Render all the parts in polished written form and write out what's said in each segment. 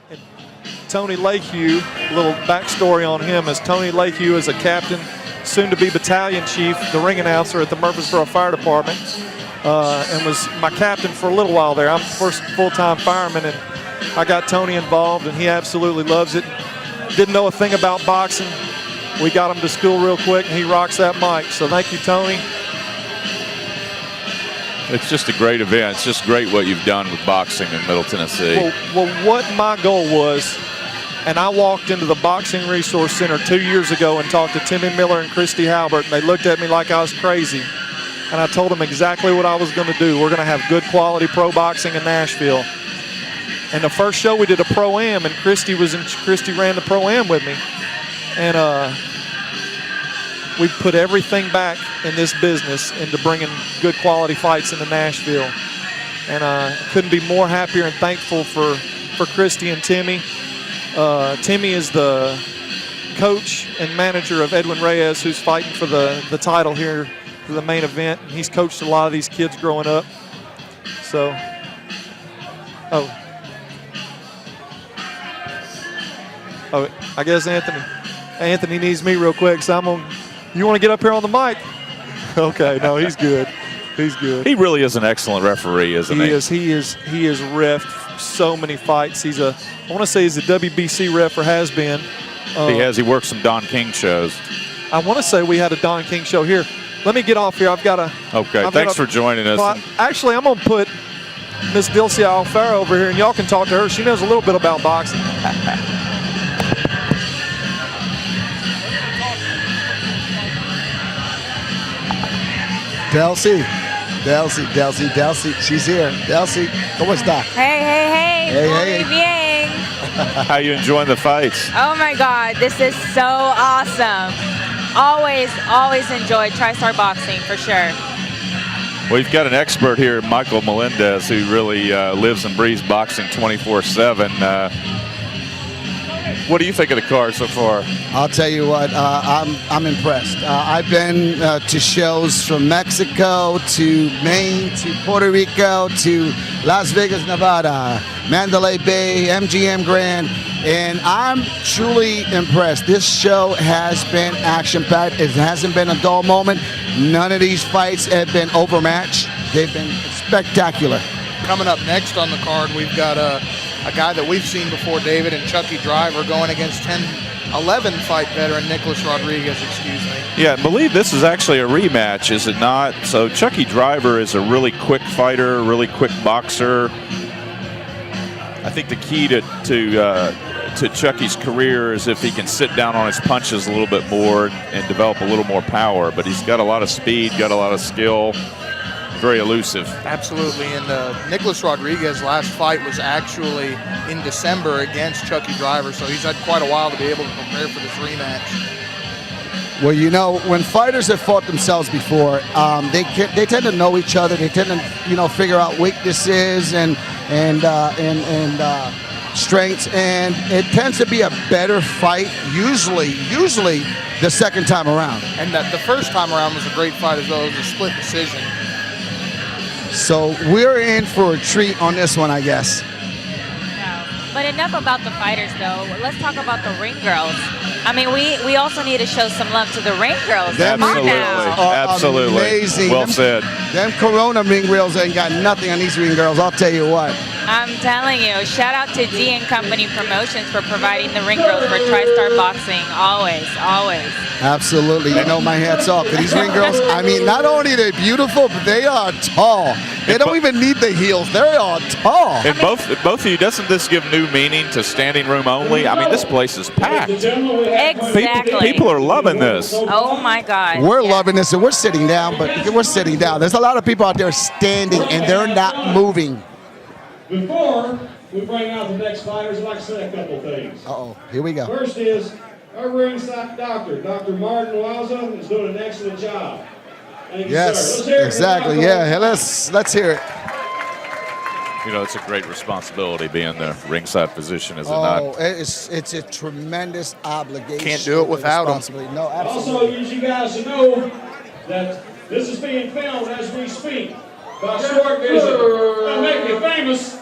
And Tony Lakehue, a little backstory on him is Tony Lakehue is a captain, soon to be battalion chief, the ring announcer at the Murfreesboro Fire Department, and was my captain for a little while there. I'm the first full-time fireman, and I got Tony involved, and he absolutely loves it. Didn't know a thing about boxing. We got him to school real quick, and he rocks that mic. So thank you, Tony. It's just a great event. It's just great what you've done with boxing in Middle Tennessee. Well, what my goal was, and I walked into the Boxing Resource Center 2 years ago and talked to Timmy Miller and Christy Halbert, and they looked at me like I was crazy. And I told them exactly what I was going to do. We're going to have good quality pro boxing in Nashville. And the first show we did a Pro-Am, and Christy ran the Pro-Am with me. And we put everything back in this business into bringing good quality fights into Nashville. And I couldn't be more happier and thankful for Christy and Timmy. Timmy is the coach and manager of Edwin Reyes, who's fighting for the title here for the main event. And he's coached a lot of these kids growing up. So, I guess Anthony needs me real quick, so you want to get up here on the mic? Okay, no, he's good. He's good. He really is an excellent referee, isn't he? He is reffed so many fights. I want to say he's a WBC ref or has been. He works some Don King shows. I want to say we had a Don King show here. Let me get off here. Okay, thanks for joining us. Actually, I'm going to put Miss Dilcia Alfaro over here, and y'all can talk to her. She knows a little bit about boxing. Delcy, she's here. Delcy, ¿cómo está? Hey. Muy bien. How you enjoying the fights? Oh my God, this is so awesome. Always enjoyed TriStar Boxing for sure. Well, you've got an expert here, Michael Melendez, who really lives and breathes boxing 24/7. What do you think of the card so far? I'll tell you what, I'm impressed. I've been to shows from Mexico to Maine to Puerto Rico to Las Vegas, Nevada, Mandalay Bay, MGM Grand, and I'm truly impressed. This show has been action-packed. It hasn't been a dull moment. None of these fights have been overmatched. They've been spectacular. Coming up next on the card, we've got a guy that we've seen before, David, and Chuckie Driver, going against 10-11 fight veteran Nicholas Rodriguez, Yeah, I believe this is actually a rematch, is it not? So Chuckie Driver is a really quick fighter, really quick boxer. I think the key to Chuckie's career is if he can sit down on his punches a little bit more and develop a little more power. But he's got a lot of speed, got a lot of skill. Very elusive. Absolutely, and Nicholas Rodriguez's last fight was actually in December against Chuckie Driver, so he's had quite a while to be able to prepare for this rematch. Well, you know, when fighters have fought themselves before, they tend to know each other. They tend to, figure out weaknesses and strengths, and it tends to be a better fight usually the second time around. And the first time around was a great fight as well. It was a split decision. So we're in for a treat on this one, I guess. Wow. But enough about the fighters, though. Let's talk about the ring girls. I mean, we also need to show some love to the ring girls. Come on now. Absolutely. Amazing. Well said. Them Corona ring girls ain't got nothing on these ring girls, I'll tell you what. I'm telling you, shout out to D and Company Promotions for providing the ring girls for TriStar Boxing. Always. Absolutely. You know, my hat's off to these ring girls. I mean, not only are they beautiful, but they are tall. They don't even need the heels. They are tall. And both of you, doesn't this give new meaning to standing room only? I mean, this place is packed. Exactly. People are loving this. Oh my God. We're loving this, and we're sitting down, but we're sitting down. There's a lot of people out there standing, and they're not moving. Before we bring out the next fighters, I'd like to say a couple things. Here we go. First is our ringside doctor, Dr. Martin Waza, is doing an excellent job. Thank you, Yes, sir. Let's hear it exactly. Yeah, let's hear it. You know, it's a great responsibility being the ringside physician, is it not? Oh, it's a tremendous obligation. Can't do it without them. No, absolutely. Also, I you guys to know that this is being filmed as we speak. By short vision, I'll make you famous.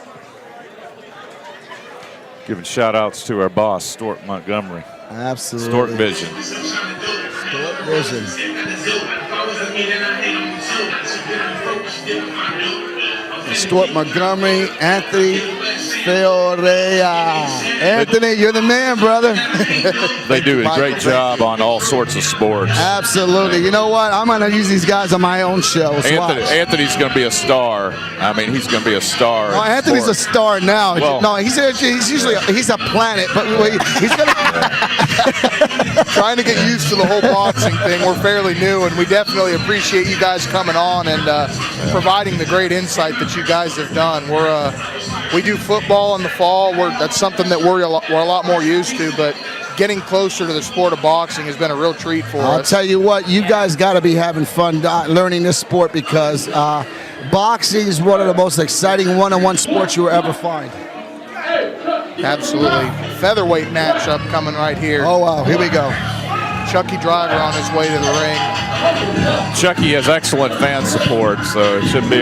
Giving shout-outs to our boss, Stuart Montgomery. Absolutely. Stork Vision. Stork Vision. Stuart Montgomery, Anthony Fiorea. Anthony, you're the man, brother. They do a great job on all sorts of sports. Absolutely. You know what? I'm going to use these guys on my own show. Anthony's going to be a star. I mean, he's going to be a star. Oh, Anthony's a star now. Well, no, he's usually he's a planet, but he's going to. Trying to get used to the whole boxing thing. We're fairly new, and we definitely appreciate you guys coming on and providing the great insight that you guys have done. We do football in the fall. That's something that we're a lot more used to, but getting closer to the sport of boxing has been a real treat for us. I'll tell you what, you guys got to be having fun learning this sport because boxing is one of the most exciting one-on-one sports you will ever find. Absolutely. Featherweight matchup coming right here. Oh, wow. Here we go. Chuckie Driver on his way to the ring. Chuckie has excellent fan support, so it should be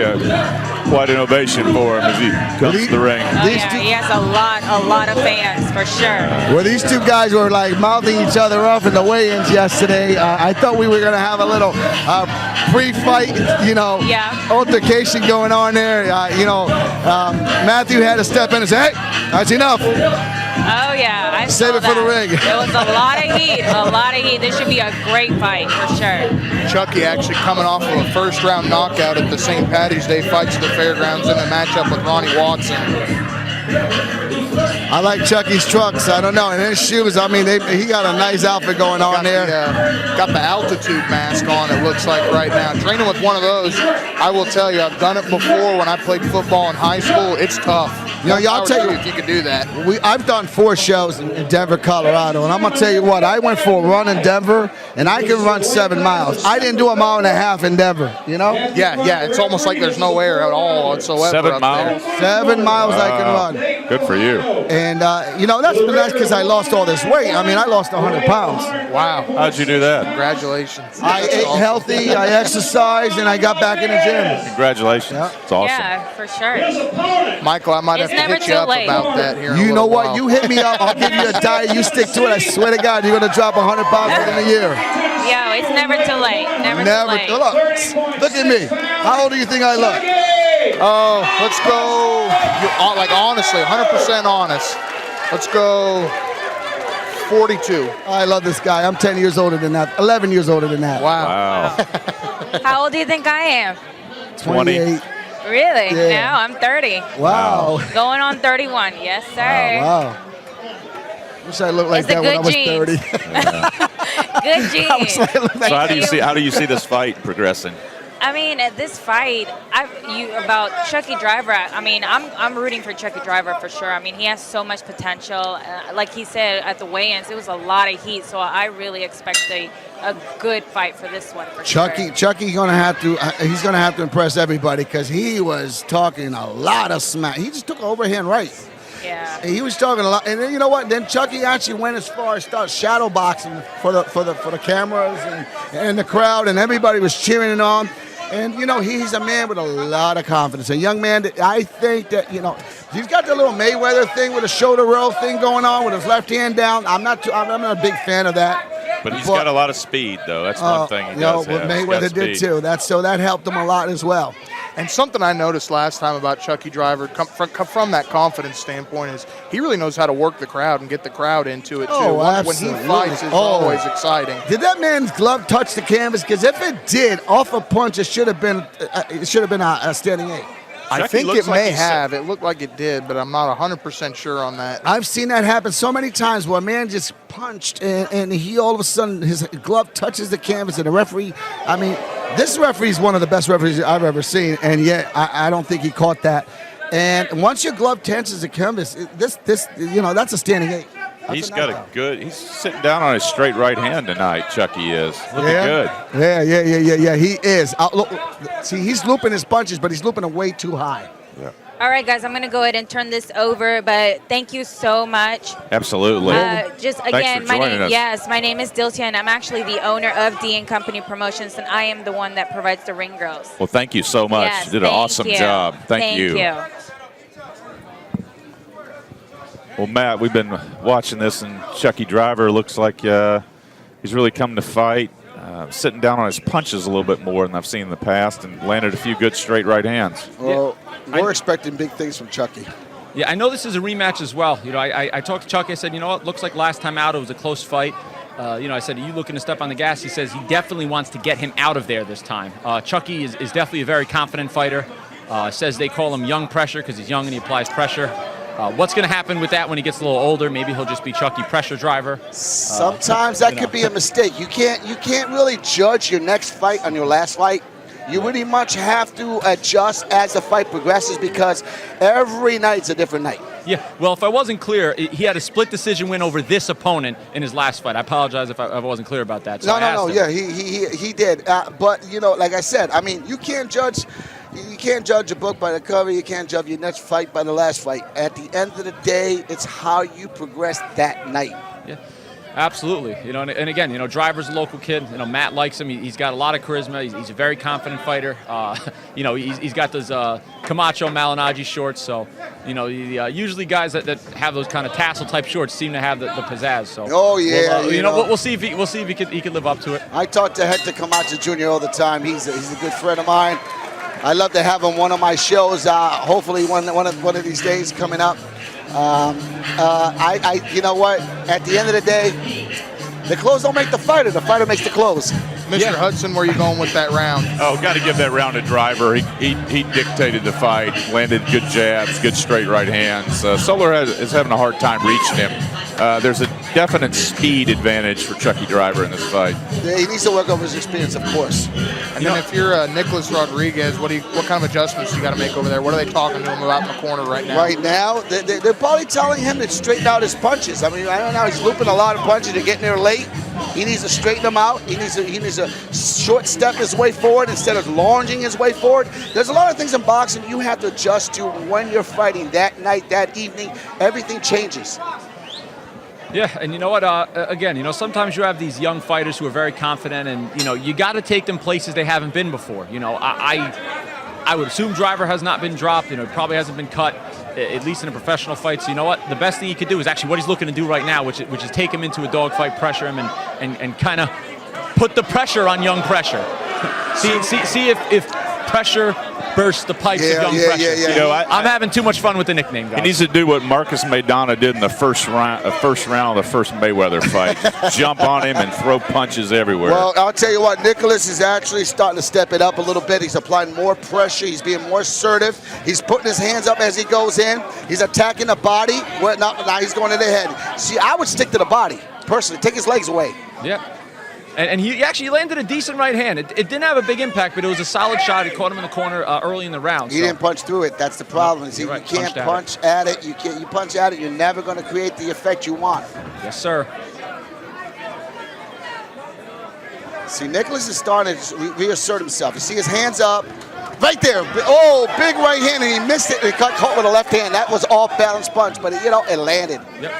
quite an ovation for him as he comes to the ring. Oh, yeah, he has a lot of fans for sure. Well, these two guys were like mouthing each other off in the weigh-ins yesterday. I thought we were going to have a little pre-fight, altercation going on there. Matthew had to step in and say, "Hey, that's enough." Oh yeah, I save it for the ring. There was a lot of heat, This should be a great fight for sure. Chuckie actually coming off of a first-round knockout at the St. Patty's Day fights at the Fairgrounds in a matchup with Ronnie Watson. I like Chuckie's trucks. I don't know. And his shoes, I mean, he got a nice outfit going on there. Got the altitude mask on, it looks like right now. Training with one of those, I will tell you, I've done it before when I played football in high school. It's tough. I'll tell you, if you could do that. I've done 4 shows in Denver, Colorado, and I'm going to tell you what, I went for a run in Denver, and I can run 7 miles. I didn't do a mile and a half in Denver, Yeah, it's almost like there's no air at all whatsoever 7 miles? there. 7 miles I can run. Good for you. And, that's because I lost all this weight. I mean, I lost 100 pounds. Wow. How'd you do that? Congratulations. I ate healthy, I exercised, and I got back in the gym. Congratulations. Yeah. It's awesome. Yeah, for sure. Michael, I might have to hit you up about that here in a You know little what? while. You hit me up. I'll give you a diet. You stick to it. I swear to God, you're going to drop 100 pounds within a year. Yeah, it's never too late. Never too late. Look at me. How old do you think I look? Oh, let's go. Honestly, 100% honest. Let's go 42. I love this guy. I'm 10 years older than that. 11 years older than that. Wow. How old do you think I am? 28. Really? Yeah. No, I'm 30. Wow. Going on 31. Yes, sir. Wow. Wish I looked like It's a that when I was good 30. Good genes. So how do you see this fight progressing? I mean, at this fight, about Chuckie Driver. I mean, I'm rooting for Chuckie Driver for sure. I mean, he has so much potential. Like he said at the weigh-ins, it was a lot of heat, so I really expect a good fight for this one. For Chuckie, sure. Chucky's gonna have to impress everybody because he was talking a lot of smack. He just took overhand right. Yeah. He was talking a lot, and then you know what? Then Chuckie actually went as far as start shadow boxing for the cameras and the crowd, and everybody was cheering him on. And he's a man with a lot of confidence. A young man that I think that he's got the little Mayweather thing with a shoulder roll thing going on with his left hand down. I'm not a big fan of that. But he's got a lot of speed, though. That's one thing he does have. Mayweather did too. So that helped him a lot as well. And something I noticed last time about Chuckie Driver, from that confidence standpoint, is he really knows how to work the crowd and get the crowd into it, too. Oh, when he fights, it's always exciting. Did that man's glove touch the canvas? Because if it did, off a punch, it should have been a standing 8. I think it may have. It looked like it did, but I'm not 100% sure on that. I've seen that happen so many times where a man just punched and he all of a sudden his glove touches the canvas and the referee. I mean, this referee is one of the best referees I've ever seen, and yet I don't think he caught that. And once your glove touches the canvas, that's a standing 8. He's sitting down on his straight right hand tonight, Chuckie is. Looking good. Yeah, he is. Look, see, he's looping his punches, but he's looping them way too high. Yeah. All right, guys, I'm going to go ahead and turn this over, but thank you so much. Absolutely. Just again, us. my name is Dilcia, and I'm actually the owner of D & Company Promotions, and I am the one that provides the ring girls. Well, thank you so much. Yes, you did an awesome job. Thank you. Thank you. Well, Matt, we've been watching this, and Chuckie Driver looks like he's really come to fight. Sitting down on his punches a little bit more than I've seen in the past, and landed a few good straight right hands. Well, we're expecting big things from Chuckie. Yeah, I know this is a rematch as well. You know, I talked to Chuckie. I said, you know what, looks like last time out it was a close fight. You know, I said, are you looking to step on the gas? He says he definitely wants to get him out of there this time. Chuckie is definitely a very confident fighter. Says they call him young pressure because he's young and he applies pressure. What's going to happen with that when he gets a little older? Maybe he'll just be Chuckie pressure driver. Sometimes that could be a mistake. You can't really judge your next fight on your last fight. You really much have to adjust as the fight progresses because every night's a different night. Yeah, well, if I wasn't clear, he had a split decision win over this opponent in his last fight. I apologize if I wasn't clear about that. So No. Yeah, he did. But, you know, like I said, I mean, you can't judge a book by the cover. You can't judge your next fight by the last fight. At the end of the day, it's how you progress that night. Yeah, absolutely. You know, and again, you know, Driver's a local kid. You know, Matt likes him. He's got a lot of charisma. He's a very confident fighter. You know, he's got those Camacho Malignaggi shorts. So, you know, usually guys that have those kind of tassel type shorts seem to have the pizzazz. So, oh yeah, you know, we'll see if he could live up to it. I talk to Hector Camacho Jr. all the time. He's a good friend of mine. I love to have him on one of my shows. Hopefully, one of these days coming up. You know what? At the end of the day, the clothes don't make the fighter. The fighter makes the clothes. Mr. Hudson, where are you going with that round? Oh, got to give that round to Driver. He dictated the fight, landed good jabs, good straight right hands. Soler is having a hard time reaching him. There's a definite speed advantage for Chuckie Driver in this fight. Yeah, he needs to work over his experience, of course. And then if you're Nicholas Rodriguez, what kind of adjustments you got to make over there? What are they talking to him about in the corner right now? Right now, they're probably telling him to straighten out his punches. I mean, I don't know. He's looping a lot of punches. They're getting there late. He needs to straighten them out. He needs to short step his way forward instead of lunging his way forward. There's a lot of things in boxing you have to adjust to when you're fighting that night, that evening. Everything changes. Yeah, and you know what? Again, you know, sometimes you have these young fighters who are very confident, and you know, you got to take them places they haven't been before. You know, I would assume Driver has not been dropped. You know, probably hasn't been cut, at least in a professional fight. So you know what? The best thing he could do is actually what he's looking to do right now, which is take him into a dogfight, pressure him, and kind of put the pressure on young pressure. see if pressure bursts the pipes of young pressure. Yeah. You know, I'm having too much fun with the nickname, guys. He needs to do what Marcus Maidana did in the first round of the first Mayweather fight. Jump on him and throw punches everywhere. Well, I'll tell you what, Nicholas is actually starting to step it up a little bit. He's applying more pressure. He's being more assertive. He's putting his hands up as he goes in. He's attacking the body. Well, now he's going to the head. See, I would stick to the body, personally. Take his legs away. Yeah. And he actually landed a decent right hand. It didn't have a big impact, but it was a solid shot. It caught him in the corner early in the round. He didn't punch through it. That's the problem. See, right. you can't punch at it. You punch at it, you're never going to create the effect you want. Yes, sir. See, Nicholas is starting to reassert himself. You see his hands up. Right there. Oh, big right hand, and he missed it. And he got caught with a left hand. That was off-balance punch, but, you know, it landed. Yep.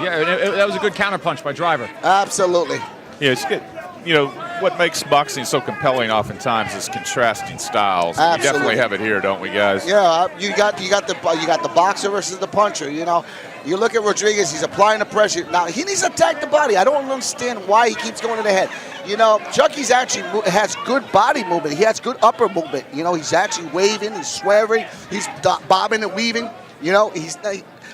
Yeah, that was a good counter punch by Driver. Absolutely. Yeah, it's good. You know, what makes boxing so compelling oftentimes is contrasting styles. Absolutely. We definitely have it here, don't we, guys? Yeah, you got the boxer versus the puncher. You know, you look at Rodriguez; he's applying the pressure. Now he needs to attack the body. I don't understand why he keeps going to the head. You know, Chuckie's actually has good body movement. He has good upper movement. You know, he's actually waving, he's swerving, he's bobbing and weaving. You know,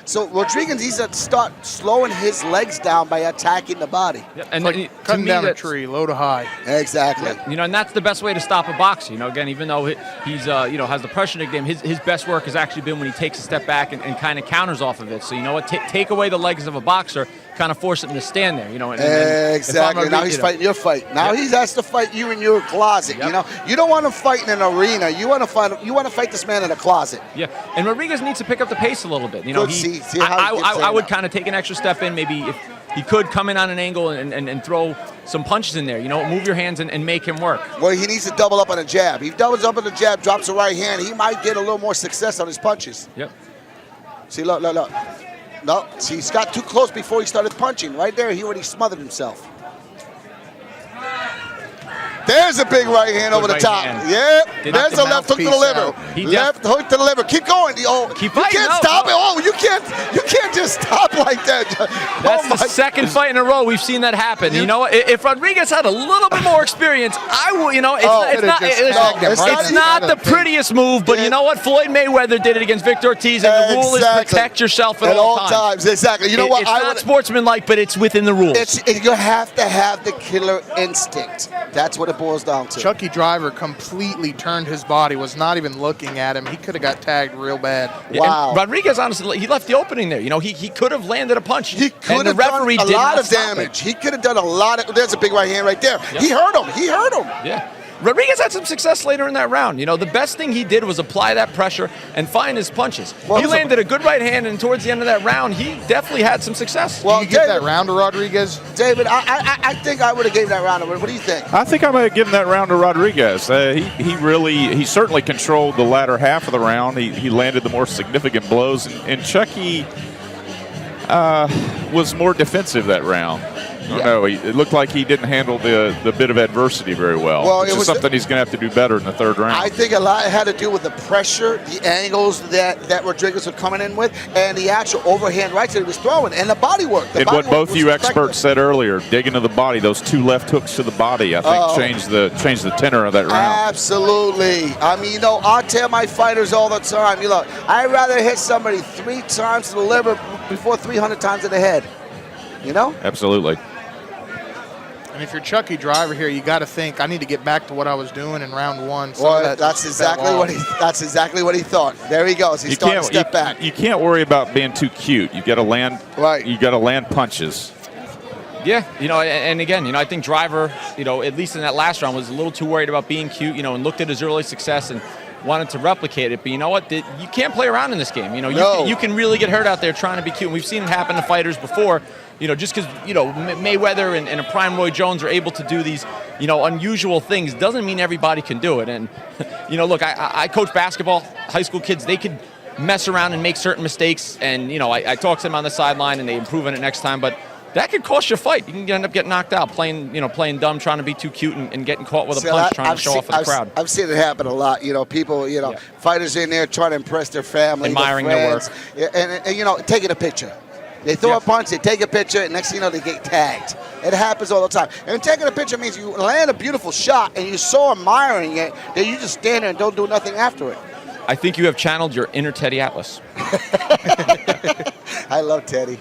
so Rodriguez needs to start slowing his legs down by attacking the body. Yeah, and Cutting down a tree, low to high. Exactly. Yeah, you know, and that's the best way to stop a boxer. You know, again, even though he's you know, has the pressure nickname, his best work has actually been when he takes a step back and kind of counters off of it. So you know what, take away the legs of a boxer, kind of force him to stand there. You know, exactly. Now he's fighting your fight. Now he has to fight you in your closet. Yep. You know, you don't want him fighting in an arena. You want to fight this man in a closet. Yeah, and Rodriguez needs to pick up the pace a little bit. You know, I would kind of take an extra step in, maybe if he could come in on an angle and throw some punches in there. You know, move your hands and make him work. Well, he needs to double up on a jab. If he doubles up on the jab, drops the right hand, he might get a little more success on his punches. Yep. See, look. No, see, he's got too close before he started punching. Right there, he already smothered himself. There's a big right hand over the right top. hand. Yeah. Did There's a knock left hook the to the mouthpiece liver. out. He Left hook to the liver. Keep going. Oh, Keep you fighting. can't No, stop no. it. Oh, you can't just stop like that. That's Oh, the my second fight in a row we've seen that happen. You know what? If Rodriguez had a little bit more experience, I would. You know, it's Oh, not. could've just It's, tagged him it's right not- in it's the not side the of face. prettiest move, but you know what? Floyd Mayweather did it against Victor Ortiz, and the rule is Exactly. protect yourself at all times. times. Exactly. You know what? It's not sportsmanlike, but it's within the rules. You have to have the killer instinct. That's what it boils down to. Chuckie Driver completely turned his body, was not even looking at him. He could have got tagged real bad. Yeah, Wow. and Rodriguez, honestly, he left the opening there. You know, he could have landed a punch. He could and the have done referee a did lot not of stop it. damage. He could have done a lot of. There's a big right hand right there. Yep. He hurt him. He hurt him. Yeah. Rodriguez had some success later in that round. You know, the best thing he did was apply that pressure and find his punches. Well, he landed a good right hand, and towards the end of that round, he definitely had some success. Well, Do you give David, that round to Rodriguez? David, I think I would have gave that round. What do you think? I think I might have given that round to Rodriguez. He certainly controlled the latter half of the round. He landed the more significant blows, and Chuckie was more defensive that round. I don't know. It looked like he didn't handle the bit of adversity very well, Well, which it is was something he's going to have to do better in the third round. I think a lot had to do with the pressure, the angles that Rodriguez was coming in with, and the actual overhand rights that he was throwing, and the body work. and what both you experts said earlier, digging to the body, those two left hooks to the body, I think changed the tenor of that round. Absolutely. I mean, you know, I tell my fighters all the time, you know, I'd rather hit somebody 3 times to the liver before 300 times to the head. You know? Absolutely. And if you're Chuckie Driver here, you got to think, I need to get back to what I was doing in round 1. Well, that's exactly what he thought. There he goes. He's starting to step back. You can't worry about being too cute. You got to land. Right. You got to land punches. Yeah, you know, and again, you know, I think Driver, you know, at least in that last round, was a little too worried about being cute, you know, and looked at his early success and wanted to replicate it. But you know what? You can't play around in this game. You know, you can really get hurt out there trying to be cute. And we've seen it happen to fighters before. You know, just because, you know, Mayweather and a prime Roy Jones are able to do these, you know, unusual things doesn't mean everybody can do it. And, you know, look, I coach basketball, high school kids, they could mess around and make certain mistakes. And, you know, I talk to them on the sideline and they improve on it next time. But that could cost you a fight. You can end up getting knocked out playing dumb, trying to be too cute and getting caught with a punch, trying to show off for the crowd. I've seen it happen a lot. You know, people, you know, fighters in there trying to impress their family, admiring their their friends, and, you know, taking a picture. They throw a punch, they take a picture, and next thing you know, they get tagged. It happens all the time. And taking a picture means you land a beautiful shot, and you're so admiring it that you just stand there and don't do nothing after it. I think you have channeled your inner Teddy Atlas. I love Teddy.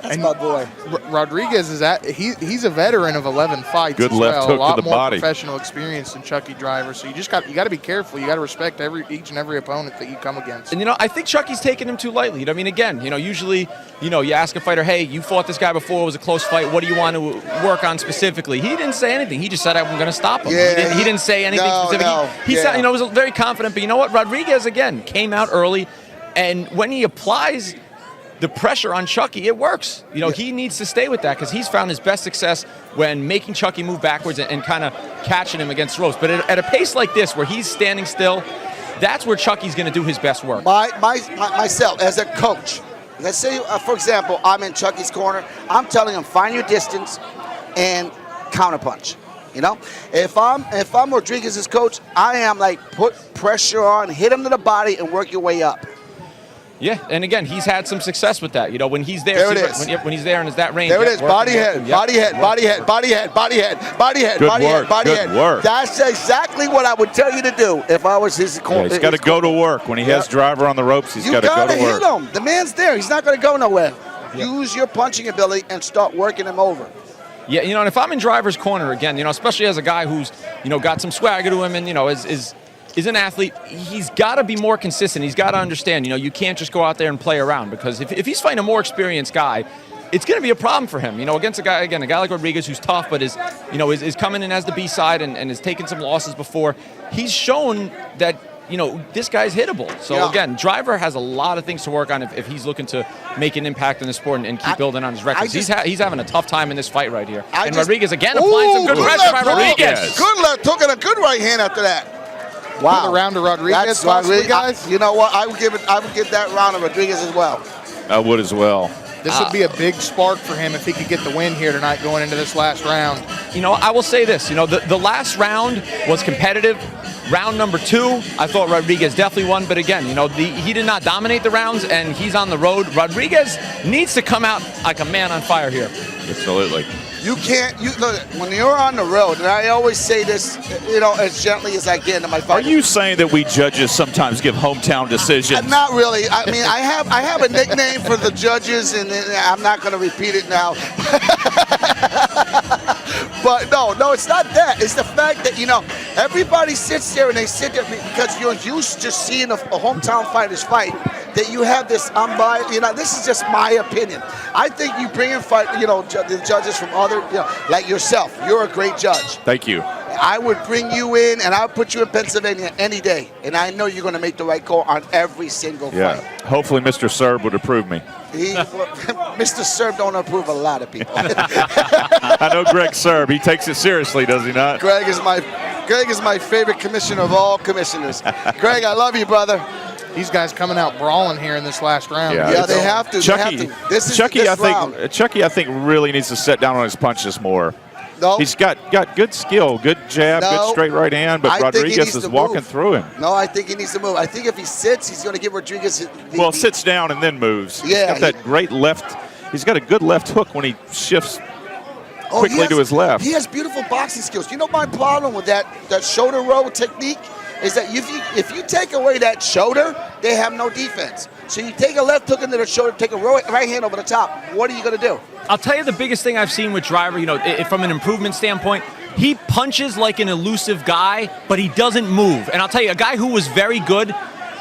That's my boy. Rodriguez he's a veteran of 11 fights. Good as left well. hook a lot to the more body. Professional experience than Chuckie Driver. So you got to be careful. You got to respect each and every opponent that you come against. And, you know, I think Chuckie's taking him too lightly. I mean, again, you know, usually, you know, you ask a fighter, hey, you fought this guy before, it was a close fight, what do you want to work on specifically? He didn't say anything. He just said, I'm going to stop him. Yeah, he didn't say anything specific. He said, you know, was very confident. But you know what? Rodriguez, again, came out early, and when he applies the pressure on Chuckie, it works. You know, he needs to stay with that because he's found his best success when making Chuckie move backwards and kind of catching him against ropes. But at a pace like this, where he's standing still, that's where Chuckie's going to do his best work. Myself, as a coach, let's say, for example, I'm in Chuckie's corner. I'm telling him, find your distance and counterpunch. You know, if I'm Rodriguez's coach, I am like, put pressure on, hit him to the body, and work your way up. Yeah, and again, he's had some success with that. You know, when he's there, There it is. when he's there and is that range. There it is. Body head, body head, body head, body head, body head, body head, Good body work, head, body good head. work. That's exactly what I would tell you to do if I was his corner. He's got to go to work. When he has Driver on the ropes, he's got to go to You work. gotta hit him. The man's there. He's not gonna go nowhere. Use your punching ability and start working him over. Yeah, you know, and if I'm in Driver's corner again, you know, especially as a guy who's, you know, got some swagger to him and, you know, is an athlete, he's got to be more consistent. He's got to understand, you know, you can't just go out there and play around because if he's fighting a more experienced guy, it's going to be a problem for him, you know, against a guy like Rodriguez who's tough but is coming in as the B-side and has taken some losses before. He's shown that, you know, this guy's hittable. So, again, Driver has a lot of things to work on if he's looking to make an impact in the sport and keep building on his records. He's having a tough time in this fight right here. And Rodriguez, again, applying some good pressure by Rodriguez. Good left hook and a good right hand after that. Wow. Give a round to Rodriguez, That's guys. you know what? I would give that round to Rodriguez as well. I would as well. This would be a big spark for him if he could get the win here tonight going into this last round. You know, I will say this. You know, the last round was competitive. Round number 2, I thought Rodriguez definitely won. But again, you know, he did not dominate the rounds, and he's on the road. Rodriguez needs to come out like a man on fire here. Absolutely. You can't. Look, when you're on the road, and I always say this, you know, as gently as I can to my Are fight. you saying that we judges sometimes give hometown decisions? Not really. I mean, I have a nickname for the judges, and I'm not going to repeat it now. But no, it's not that. It's the fact that, you know, everybody sits there and they sit there because you're used to seeing a hometown fighters fight. That you have this unbiased, you know, this is just my opinion. I think you bring in fight, you know, the judges from other, you know, like yourself. You're a great judge. Thank you. I would bring you in, and I would put you in Pennsylvania any day. And I know you're going to make the right call on every single fight. Hopefully Mr. Serb would approve me. Mr. Serb don't approve a lot of people. I know Greg Serb. He takes it seriously, does he not? Greg is my favorite commissioner of all commissioners. Greg, I love you, brother. These guys coming out brawling here in this last round. Yeah, they have to. Chuckie, Chuckie, I think really needs to set down on his punches more. No. He's got good skill, good jab, good straight right hand, but Rodriguez is walking through him. No, I think he needs to move. I think if he sits, he's going to give Rodriguez. Sits down and then moves. Yeah, he's got that great left. He's got a good left hook when he shifts quickly to his left. He has beautiful boxing skills. You know my problem with that shoulder roll technique is that if you take away that shoulder, they have no defense. So you take a left hook into the shoulder, take a right hand over the top. What are you going to do? I'll tell you the biggest thing I've seen with Driver, you know, from an improvement standpoint, he punches like an elusive guy, but he doesn't move. And I'll tell you, a guy who was very good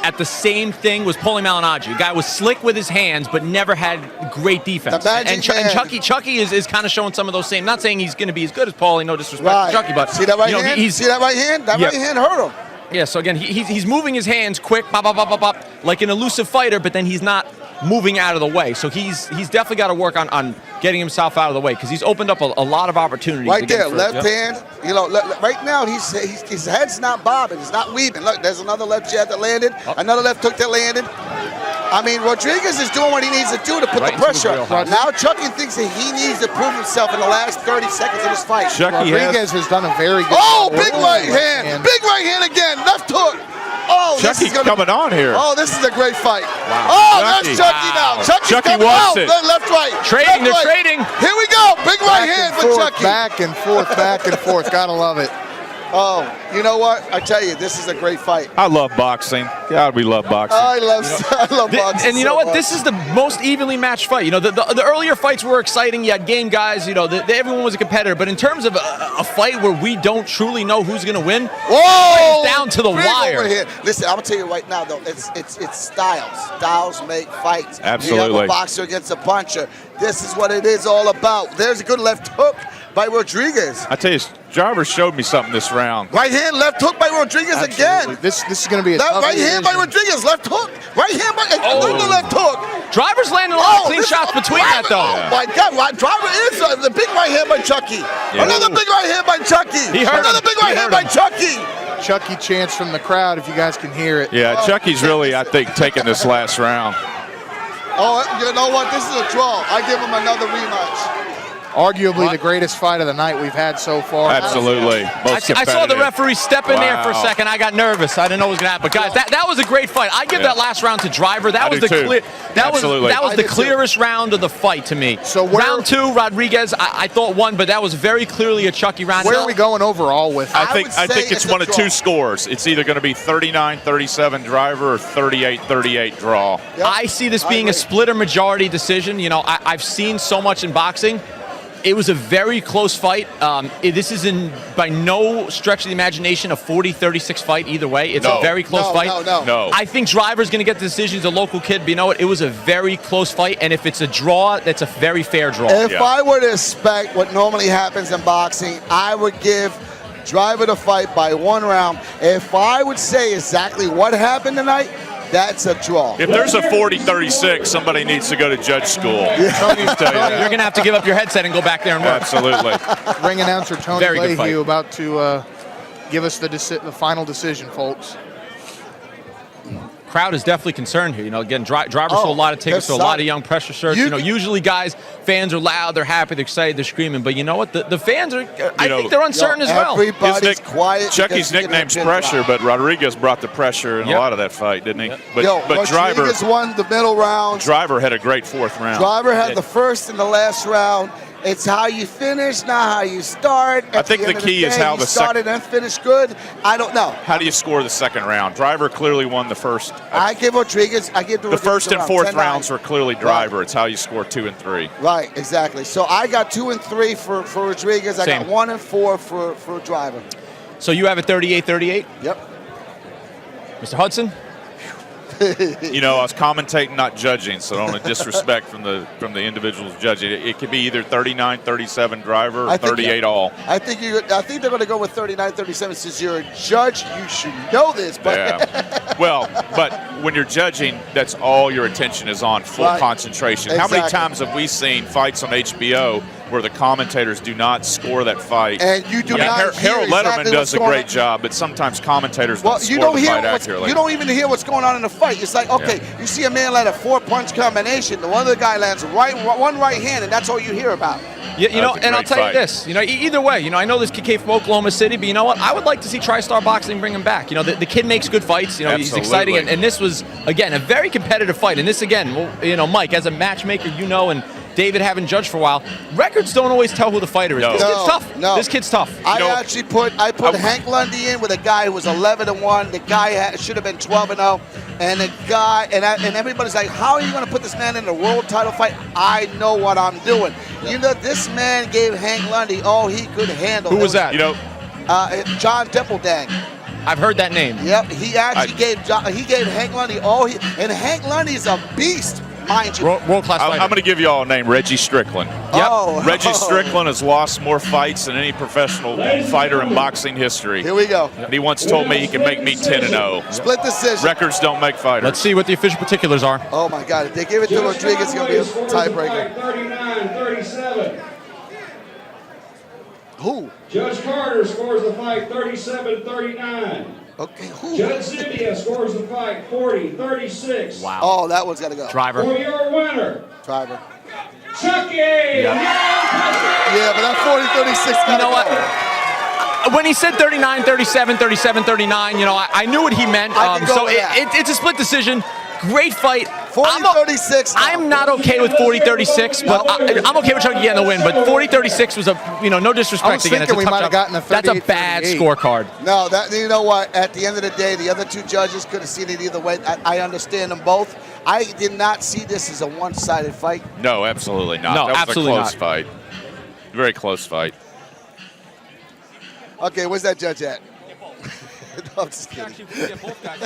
at the same thing was Paulie Malignaggi. A guy was slick with his hands, but never had great defense. And Chuckie is kind of showing some of those same. Not saying he's going to be as good as Paulie, no disrespect to Chuckie, but see that right hand? See that right hand? That right hand hurt him. Yeah, so again, he's moving his hands quick, bop, bop, bop, bop, bop, like an elusive fighter, but then he's not moving out of the way. So he's definitely got to work on getting himself out of the way because he's opened up a lot of opportunities. Right there, left hand. You know, right now his head's not bobbing, it's not weaving. Look, there's another left jab that landed, another left hook that landed. I mean, Rodriguez is doing what he needs to do to put the pressure on. Now Chuckie thinks that he needs to prove himself in the last 30 seconds of this fight. Rodriguez has done a very good job. Big right hand. Big right hand again. Left hook. Oh, Chuckie's coming on here. Oh, this is a great fight. Wow. Oh, that's Chuckie now. Chuckie wants it. Left, right. Trading, they're trading. Here we go. Big right hand for Chuckie. Back and forth, back and forth. Gotta love it. Oh, you know what? I tell you, this is a great fight. I love boxing. God, we love boxing. I love boxing. And you know what? This is the most evenly matched fight. You know, the earlier fights were exciting. You had game guys. You know, everyone was a competitor. But in terms of a fight where we don't truly know who's going to win, whoa, it's down to the wire. Over here. Listen, I'm gonna tell you right now, though, it's styles. Styles make fights. Absolutely. You have a boxer against a puncher. This is what it is all about. There's a good left hook by Rodriguez. I tell you, Jarvis showed me something this round. Right hand, left hook by Rodriguez again. This is going to be a tough right hand by Rodriguez, left hook. Right hand by another left hook. Driver's landing a lot of clean shots between that, though. Oh, my God. Driver is the big right hand by Chuckie. Yeah. Another big right hand by Chuckie. Another big right hand by Chuckie. Chuckie chants from the crowd, if you guys can hear it. Yeah, Chuckie's really, I think, taking this last round. Oh, you know what? This is a draw. I give him another rematch. Arguably the greatest fight of the night we've had so far. Absolutely. I saw the referee step in there for a second. I got nervous. I didn't know what was going to happen. Guys, that was a great fight. I give that last round to Driver. That was the clearest round of the fight to me. So round 2, Rodriguez, I thought won, but that was very clearly a Chuckie round. Where are we going overall with? I think it's one of two scores. It's either going to be 39-37 Driver or 38-38 draw. Yep. I see this being a split or majority decision. You know, I've seen so much in boxing. It was a very close fight. This is by no stretch of the imagination a 40-36 fight either way. It's a very close fight. No. I think Driver's going to get the decision. He's a local kid, but you know what? It was a very close fight, and if it's a draw, that's a very fair draw. If I were to expect what normally happens in boxing, I would give Driver the fight by 1 round. If I would say exactly what happened tonight, that's a draw. If there's a 40-36, somebody needs to go to judge school. You're going to have to give up your headset and go back there and work. Absolutely. Ring announcer Tony Leahy about to give us the final decision, folks. crowd is definitely concerned here. You know, again, drivers sold a lot of tickets to a lot of young pressure shirts. You know, usually guys, fans are loud, they're happy, they're excited, they're screaming. But you know what? The fans are, I think they're uncertain as well. Everybody's quiet. Chucky's nickname's Pressure, but Rodriguez brought the pressure in a lot of that fight, didn't he? But, Driver Rodriguez won the middle round. Driver had a great 4th round. Driver had the first and the last round. It's how you finish, not how you start. I think the key is how the started and finished good. I don't know. How do you score the 2nd round? Driver clearly won the first. I give Rodriguez. I give the first and 4th rounds were clearly Driver. Right. It's how you score 2 and 3. Right, exactly. So I got 2 and 3 for Rodriguez. I got 1 and 4 for Driver. So you have a 38-38? Yep. Mr. Hudson? You know, I was commentating, not judging, so don't disrespect from the individuals judging. It could be either 39-37 Driver or 38 all. I think they're going to go with 39-37 since you're a judge. You should know this, but yeah. Well, but when you're judging, that's all your attention is on, full concentration. Exactly. How many times have we seen fights on HBO where the commentators do not score that fight? And you do not hear Harold Letterman does a great job, but sometimes commentators don't score the fight accurately. You don't even hear what's going on in the fight. It's like, okay, you see a man land a 4-punch combination, the other guy lands one right hand, and that's all you hear about. Yeah, you know, and I'll tell you this, you know, either way, you know, I know this kid came from Oklahoma City, but you know what? I would like to see TriStar Boxing bring him back. You know, the kid makes good fights. You know, he's exciting, and this was, again, a very competitive fight. And this, again, well, you know, Mike, as a matchmaker, you know, and David having judged for a while, records don't always tell who the fighter is. This kid's tough. This kid's tough. I put Hank Lundy in with a guy who was 11-1. The guy should have been 12-0. And the guy, and everybody's like, how are you going to put this man in a world title fight? I know what I'm doing. You know, this man gave Hank Lundy all he could handle. Who was that? You know, John Dippeldang. I've heard that name. Yep, he actually gave Hank Lundy all he, and Hank Lundy's a beast. Mind you. World-class fighter. I'm going to give you all a name, Reggie Strickland. Yep. Reggie Strickland has lost more fights than any professional fighter in boxing history. Here we go. And he once told me he can make me 10-0. Split decision. Records don't make fighters. Let's see what the official particulars are. Oh, my God. If they give it to Rodriguez, it's going to be a tiebreaker. 39-37. Who? Judge Carter scores the fight 37-39. Okay, who? Judge Zibia scores the fight 40-36. Wow. Oh, that one's got to go. Driver. For your winner, Driver. Chuckie! Yeah, but that 40-36 got to go. You know what? When he said 39-37, 37-39, you know, I knew what he meant. So it's a split decision. Great fight. 40-36. I'm not okay with 40-36, but I'm okay with Chuckie getting the win. But 40-36 was no disrespect. I was thinking we might have gotten a 38-38. That's a bad scorecard. No, you know what? At the end of the day, the other two judges could have seen it either way. I understand them both. I did not see this as a one-sided fight. No, absolutely not. No, that was absolutely a close fight. Very close fight. Okay, where's that judge at? No, I'm just kidding. Actually, both guys.